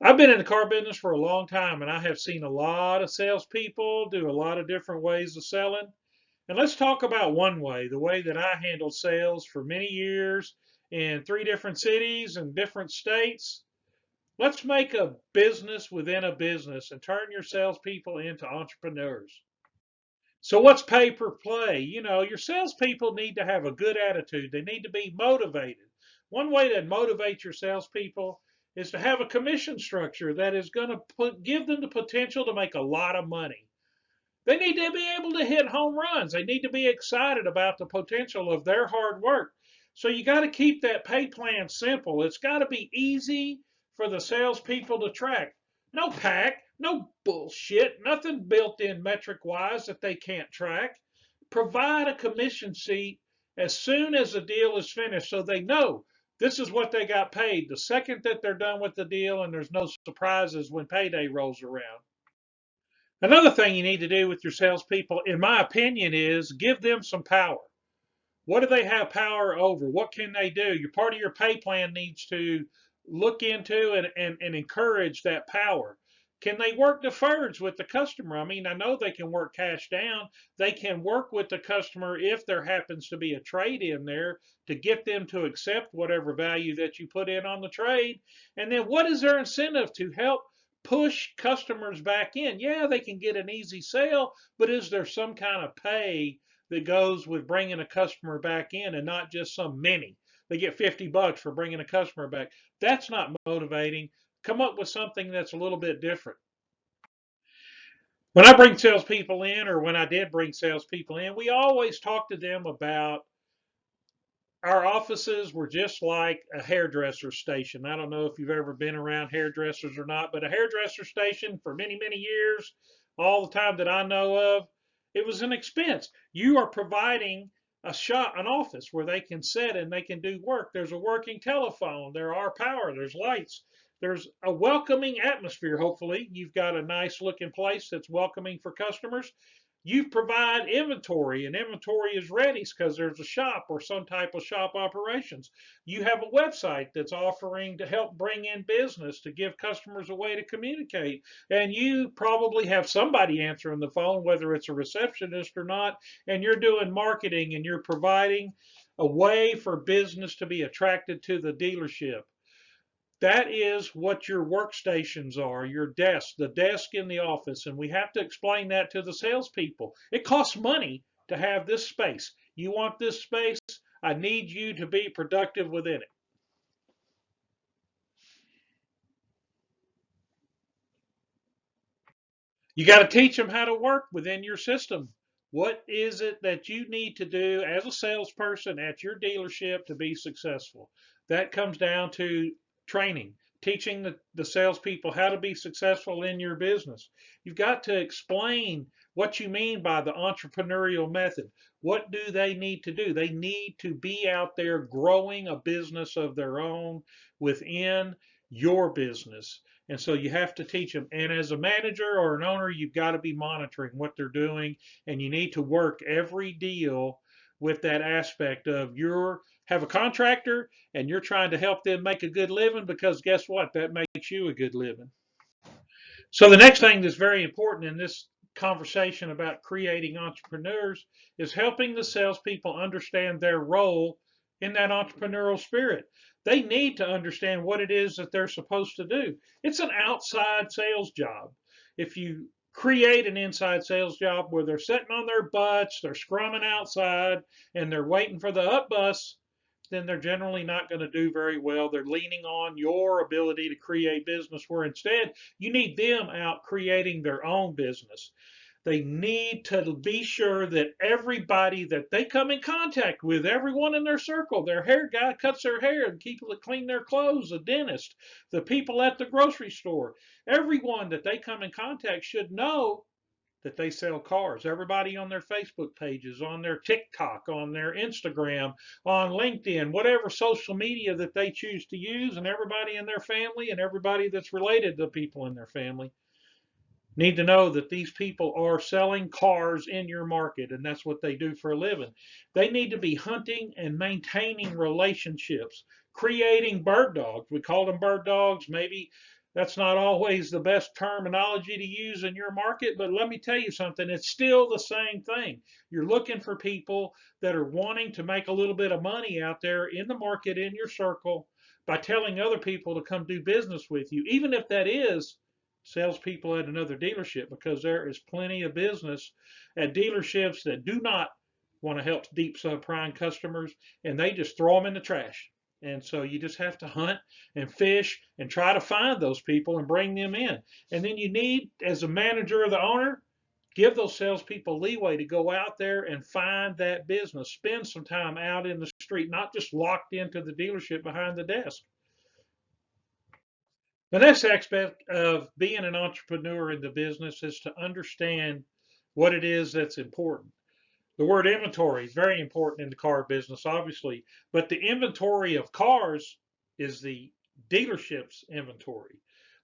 I've been in the car business for a long time, and I have seen a lot of salespeople do a lot of different ways of selling. And let's talk about one way, the way that I handled sales for many years in 3 different cities and different states. Let's make a business within a business and turn your salespeople into entrepreneurs. So what's pay per play? Your salespeople need to have a good attitude. They need to be motivated. One way to motivate your salespeople is to have a commission structure that is going to give them the potential to make a lot of money. They need to be able to hit home runs. They need to be excited about the potential of their hard work. So you got to keep that pay plan simple. It's got to be easy for the salespeople to track. No pack, no bullshit, nothing built in metric wise that they can't track. Provide a commission sheet as soon as the deal is finished so they know this is what they got paid the second that they're done with the deal, and there's no surprises when payday rolls around. Another thing you need to do with your salespeople, in my opinion, is give them some power. What do they have power over? What can they do? Your part of your pay plan needs to look into and encourage that power. Can they work deferreds with the customer? I mean, I know they can work cash down. They can work with the customer if there happens to be a trade in there to get them to accept whatever value that you put in on the trade. And then what is their incentive to help push customers back in? Yeah, they can get an easy sale, but is there some kind of pay that goes with bringing a customer back in and not just some mini? They get $50 for bringing a customer back. That's not motivating. Come up with something that's a little bit different. When I bring salespeople in, or when I did bring salespeople in, we always talk to them about our offices were just like a hairdresser station. I don't know if you've ever been around hairdressers or not, but a hairdresser station for many, many years, all the time that I know of, it was an expense. You are providing a shop, an office where they can sit and they can do work. There's a working telephone, there are power, there's lights, there's a welcoming atmosphere. Hopefully, you've got a nice looking place that's welcoming for customers. You provide inventory, and inventory is ready because there's a shop or some type of shop operations. You have a website that's offering to help bring in business, to give customers a way to communicate. And you probably have somebody answering the phone, whether it's a receptionist or not, and you're doing marketing and you're providing a way for business to be attracted to the dealership. That is what your workstations are, your desk, the desk in the office. And we have to explain that to the salespeople. It costs money to have this space. You want this space? I need you to be productive within it. You got to teach them how to work within your system. What is it that you need to do as a salesperson at your dealership to be successful? That comes down to training, teaching the salespeople how to be successful in your business. You've got to explain what you mean by the entrepreneurial method. What do they need to do? They need to be out there growing a business of their own within your business. And so you have to teach them. And as a manager or an owner, you've got to be monitoring what they're doing. And you need to work every deal with that aspect of have a contractor and you're trying to help them make a good living, because guess what? That makes you a good living. So the next thing that's very important in this conversation about creating entrepreneurs is helping the salespeople understand their role in that entrepreneurial spirit. They need to understand what it is that they're supposed to do. It's an outside sales job. If you create an inside sales job where they're sitting on their butts, they're scrumming outside, and they're waiting for the up bus, then they're generally not going to do very well. They're leaning on your ability to create business, where instead you need them out creating their own business. They need to be sure that everybody that they come in contact with, everyone in their circle, their hair guy cuts their hair, the people that clean their clothes, the dentist, the people at the grocery store, everyone that they come in contact should know that they sell cars. Everybody on their Facebook pages, on their TikTok, on their Instagram, on LinkedIn, whatever social media that they choose to use, and everybody in their family and everybody that's related to people in their family need to know that these people are selling cars in your market, and that's what they do for a living. They need to be hunting and maintaining relationships, creating bird dogs. We call them bird dogs. Maybe That's not always the best terminology to use in your market, but let me tell you something, it's still the same thing. You're looking for people that are wanting to make a little bit of money out there in the market, in your circle, by telling other people to come do business with you, even if that is salespeople at another dealership, because there is plenty of business at dealerships that do not want to help deep subprime customers, and they just throw them in the trash. And so you just have to hunt and fish and try to find those people and bring them in. And then you need, as a manager or the owner, give those salespeople leeway to go out there and find that business. Spend some time out in the street, not just locked into the dealership behind the desk. The next aspect of being an entrepreneur in the business is to understand what it is that's important. The word inventory is very important in the car business, obviously, but the inventory of cars is the dealership's inventory.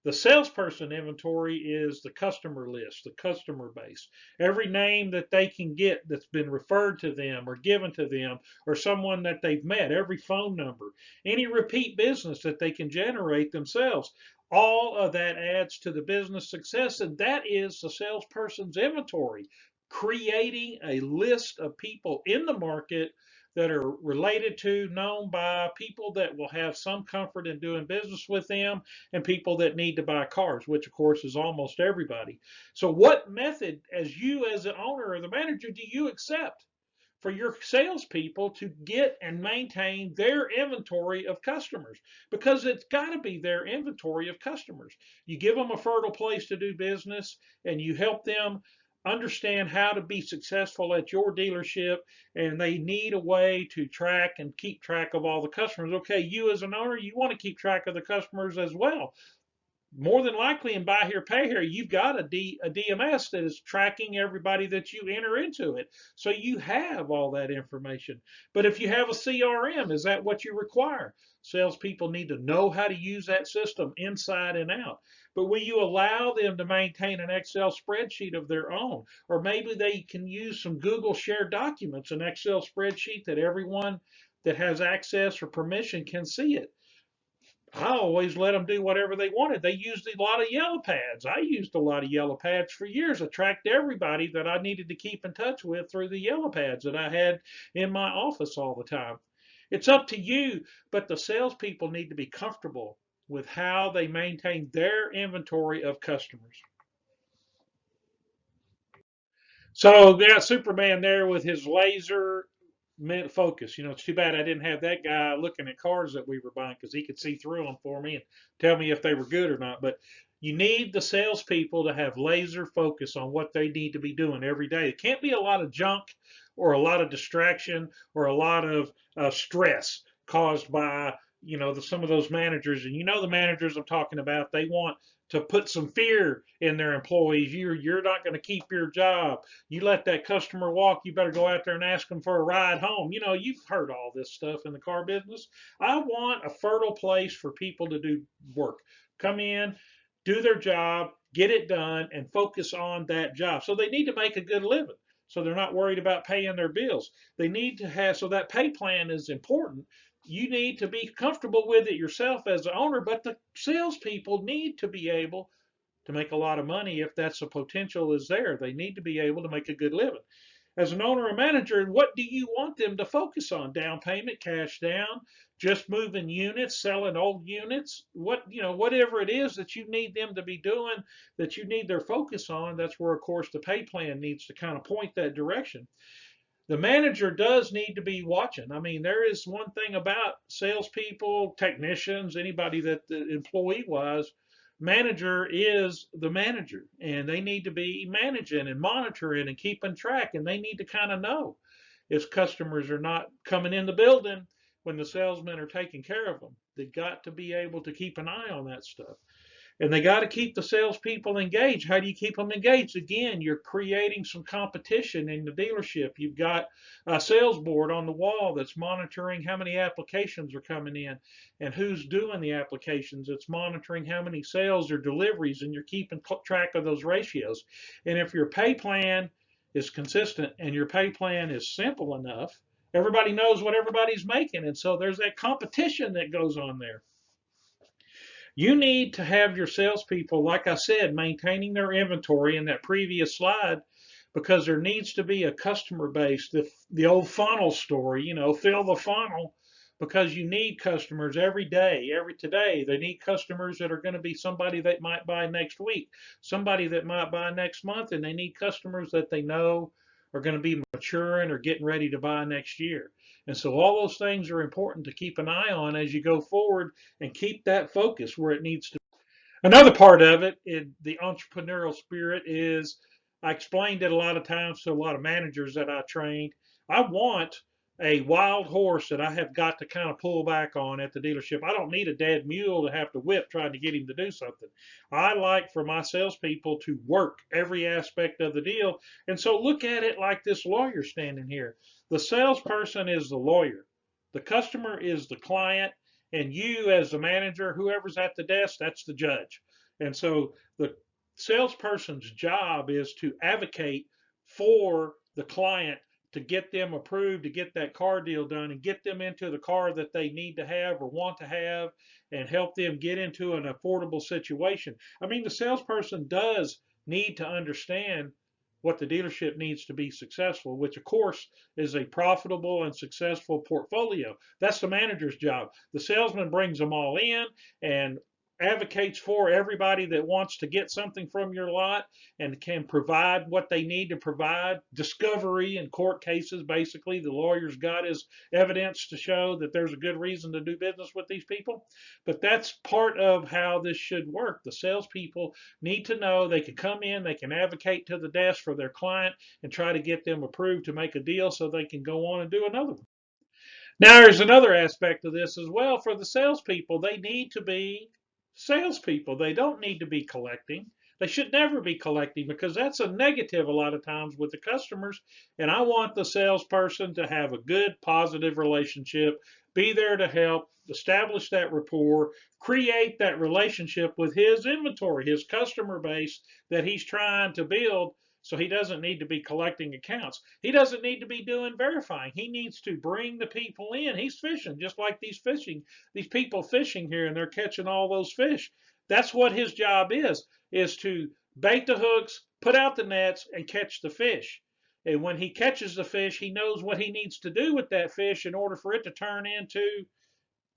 The salesperson inventory is the customer list, the customer base. Every name that they can get that's been referred to them or given to them, or someone that they've met, every phone number, any repeat business that they can generate themselves. All of that adds to the business success, and that is the salesperson's inventory, creating a list of people in the market that are related to, known by, people that will have some comfort in doing business with them, and people that need to buy cars, which of course is almost everybody. So what method, as you as the owner or the manager, do you accept for your salespeople to get and maintain their inventory of customers? Because it's got to be their inventory of customers. You give them a fertile place to do business, and you help them understand how to be successful at your dealership, and they need a way to track and keep track of all the customers. Okay, you as an owner, you want to keep track of the customers as well. More than likely in buy here, pay here, you've got a DMS that is tracking everybody that you enter into it. So you have all that information. But if you have a CRM, is that what you require? Salespeople need to know how to use that system inside and out. But will you allow them to maintain an Excel spreadsheet of their own? Or maybe they can use some Google shared documents, an Excel spreadsheet that everyone that has access or permission can see it. I always let them do whatever they wanted. They used a lot of yellow pads. I used a lot of yellow pads for years. I tracked everybody that I needed to keep in touch with through the yellow pads that I had in my office all the time. It's up to you, but the salespeople need to be comfortable with how they maintain their inventory of customers. So we got Superman there with his laser focus. It's too bad I didn't have that guy looking at cars that we were buying, because he could see through them for me and tell me if they were good or not. But you need the salespeople to have laser focus on what they need to be doing every day. It can't be a lot of junk or a lot of distraction or a lot of stress caused by some of those managers. And the managers I'm talking about, they want to put some fear in their employees. You're not going to keep your job. You let that customer walk, you better go out there and ask them for a ride home. You've heard all this stuff in the car business. I want a fertile place for people to do work. Come in, do their job, get it done, and focus on that job. So they need to make a good living. So they're not worried about paying their bills. They need to have, so that pay plan is important. You need to be comfortable with it yourself as the owner, but the salespeople need to be able to make a lot of money if that's the potential is there. They need to be able to make a good living. As an owner or manager, what do you want them to focus on? Down payment, cash down, just moving units, selling old units, whatever it is that you need them to be doing, that you need their focus on. That's where, of course, the pay plan needs to kind of point that direction. The manager does need to be watching. I mean, there is one thing about salespeople, technicians, anybody that the employee wise, manager is the manager, and they need to be managing and monitoring and keeping track, and they need to kind of know if customers are not coming in the building when the salesmen are taking care of them. They've got to be able to keep an eye on that stuff. And they got to keep the salespeople engaged. How do you keep them engaged? Again, you're creating some competition in the dealership. You've got a sales board on the wall that's monitoring how many applications are coming in and who's doing the applications. It's monitoring how many sales or deliveries, and you're keeping track of those ratios. And if your pay plan is consistent and your pay plan is simple enough, everybody knows what everybody's making. And so there's that competition that goes on there. You need to have your salespeople, like I said, maintaining their inventory in that previous slide, because there needs to be a customer base, the old funnel story, fill the funnel, because you need customers every day, every today. They need customers that are going to be somebody that might buy next week, somebody that might buy next month, and they need customers that they know are going to be maturing or getting ready to buy next year. And so all those things are important to keep an eye on as you go forward and keep that focus where it needs to. Another part of it, the entrepreneurial spirit, is I explained it a lot of times to a lot of managers that I trained. I want a wild horse that I have got to kind of pull back on at the dealership. I don't need a dead mule to have to whip trying to get him to do something. I like for my salespeople to work every aspect of the deal. And so look at it like this lawyer standing here. The salesperson is the lawyer. The customer is the client, and you as the manager, whoever's at the desk, that's the judge. And so the salesperson's job is to advocate for the client, to get them approved, to get that car deal done, and get them into the car that they need to have or want to have, and help them get into an affordable situation. I mean, the salesperson does need to understand what the dealership needs to be successful, which of course is a profitable and successful portfolio. That's the manager's job. The salesman brings them all in and advocates for everybody that wants to get something from your lot, and can provide what they need to provide. Discovery in court cases, basically, the lawyer's got his evidence to show that there's a good reason to do business with these people. But that's part of how this should work. The salespeople need to know they can come in, they can advocate to the desk for their client and try to get them approved to make a deal so they can go on and do another one. Now, there's another aspect of this as well. For the salespeople, they need to be salespeople. They don't need to be collecting. They should never be collecting, because that's a negative a lot of times with the customers. And I want the salesperson to have a good, positive relationship, be there to help, establish that rapport, create that relationship with his inventory, his customer base that he's trying to build. So he doesn't need to be collecting accounts. He doesn't need to be doing verifying. He needs to bring the people in. He's fishing, just like these people fishing here, and they're catching all those fish. That's what his job is to bait the hooks, put out the nets, and catch the fish. And when he catches the fish, he knows what he needs to do with that fish in order for it to turn into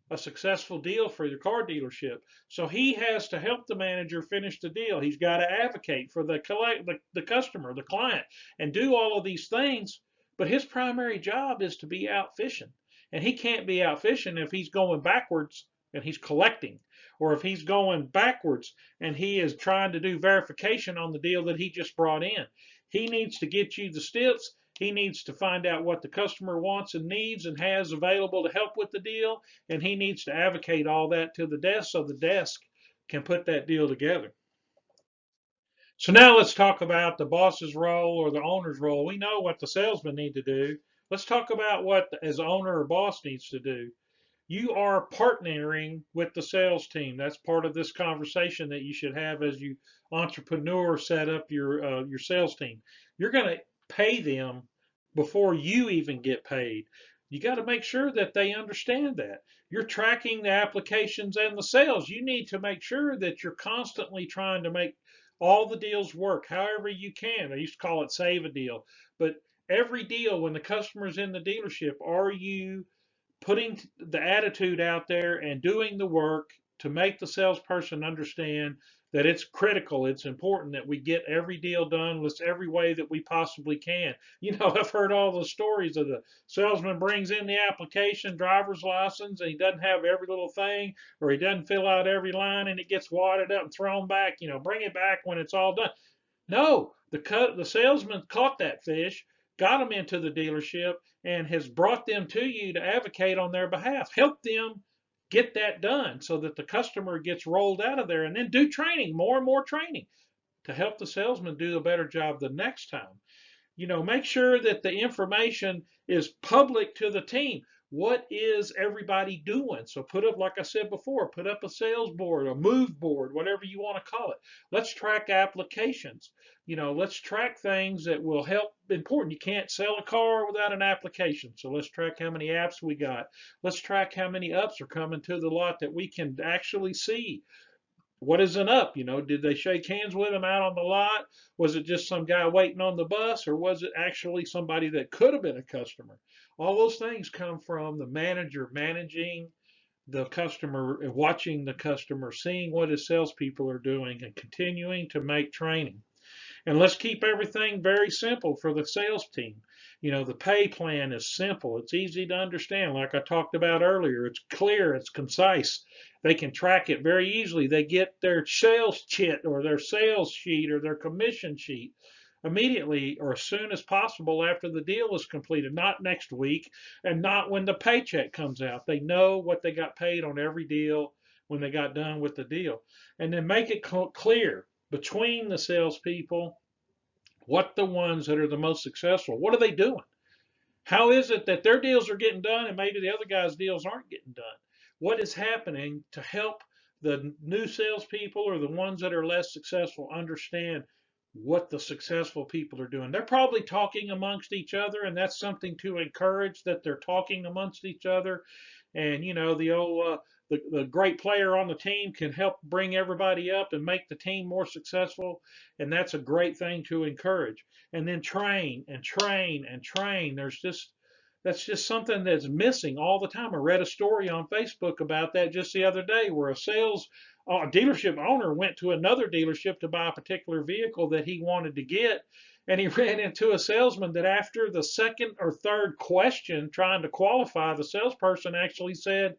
a successful deal for your car dealership. So he has to help the manager finish the deal. He's got to advocate for the customer, the client, and do all of these things. But his primary job is to be out fishing. And he can't be out fishing if he's going backwards and he's collecting, or if he's going backwards and he is trying to do verification on the deal that he just brought in. He needs to get you the steps. He needs to find out what the customer wants and needs and has available to help with the deal, and he needs to advocate all that to the desk so the desk can put that deal together. So now let's talk about the boss's role or the owner's role. We know what the salesmen need to do. Let's talk about what, as owner or boss, needs to do. You are partnering with the sales team. That's part of this conversation that you should have as you entrepreneur set up your sales team. You're going to pay them before you even get paid. You got to make sure that they understand that. You're tracking the applications and the sales. You need to make sure that you're constantly trying to make all the deals work however you can. I used to call it save a deal. But every deal, when the customer's in the dealership, are you putting the attitude out there and doing the work to make the salesperson understand that it's critical, it's important that we get every deal done with every way that we possibly can. I've heard all the stories of the salesman brings in the application, driver's license, and he doesn't have every little thing, or he doesn't fill out every line, and it gets wadded up and thrown back. Bring it back when it's all done. No, the salesman caught that fish, got them into the dealership, and has brought them to you to advocate on their behalf. Help them get that done so that the customer gets rolled out of there, and then do training, more and more training, to help the salesman do a better job the next time. Make sure that the information is public to the team. What is everybody doing? So put up, like I said before, put up a sales board, a move board, whatever you want to call it. Let's track applications. Let's track things that will help. Important. You can't sell a car without an application. So let's track how many apps we got. Let's track how many ups are coming to the lot that we can actually see. what isn't up? Did they shake hands with him out on the lot? Was it just some guy waiting on the bus, or was it actually somebody that could have been a customer? All those things come from the manager managing the customer, watching the customer, seeing what his salespeople are doing, and continuing to make training. And let's keep everything very simple for the sales team. The pay plan is simple. It's easy to understand. Like I talked about earlier, it's clear, it's concise. They can track it very easily. They get their sales chit or their sales sheet or their commission sheet immediately or as soon as possible after the deal is completed, not next week and not when the paycheck comes out. They know what they got paid on every deal when they got done with the deal. And then make it clear between the salespeople what the ones that are the most successful, what are they doing? How is it that their deals are getting done and maybe the other guy's deals aren't getting done? What is happening to help the new salespeople or the ones that are less successful understand what the successful people are doing? They're probably talking amongst each other, and that's something to encourage, that they're talking amongst each other. And the old the great player on the team can help bring everybody up and make the team more successful, and that's a great thing to encourage. And then train and train and train. That's just something that's missing all the time. I read a story on Facebook about that just the other day, where a dealership owner went to another dealership to buy a particular vehicle that he wanted to get, and he ran into a salesman that after the second or third question trying to qualify, the salesperson actually said,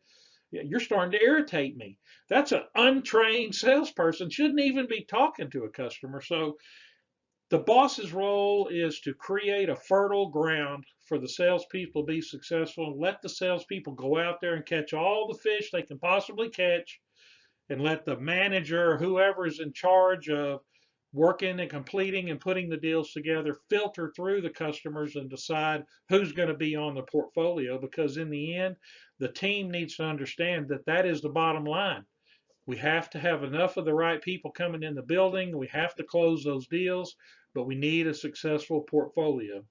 "Yeah, you're starting to irritate me." That's an untrained salesperson, shouldn't even be talking to a customer. So the boss's role is to create a fertile ground for the salespeople to be successful, and let the salespeople go out there and catch all the fish they can possibly catch, and let the manager, whoever is in charge of working and completing and putting the deals together, filter through the customers and decide who's going to be on the portfolio. Because in the end, the team needs to understand that that is the bottom line. We have to have enough of the right people coming in the building. We have to close those deals, but we need a successful portfolio.